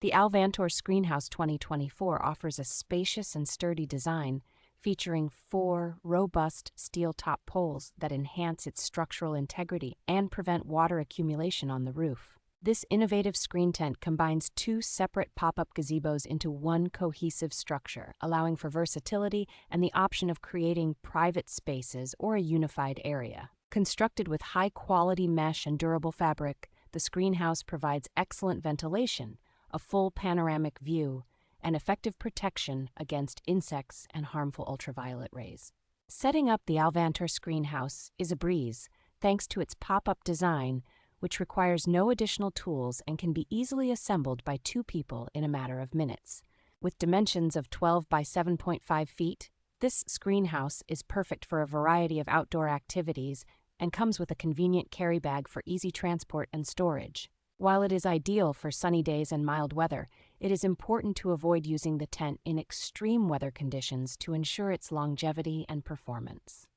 The Alvantor Screen House 2024 offers a spacious and sturdy design, featuring 4 robust steel-top poles that enhance its structural integrity and prevent water accumulation on the roof. This innovative screen tent combines 2 separate pop-up gazebos into one cohesive structure, allowing for versatility and the option of creating private spaces or a unified area. Constructed with high-quality mesh and durable fabric, the screen house provides excellent ventilation, a full panoramic view, and effective protection against insects and harmful ultraviolet rays. Setting up the Alvantor Screen House is a breeze, thanks to its pop-up design, which requires no additional tools and can be easily assembled by 2 people in a matter of minutes. With dimensions of 12 by 7.5 feet, this screen house is perfect for a variety of outdoor activities and comes with a convenient carry bag for easy transport and storage. While it is ideal for sunny days and mild weather, it is important to avoid using the tent in extreme weather conditions to ensure its longevity and performance.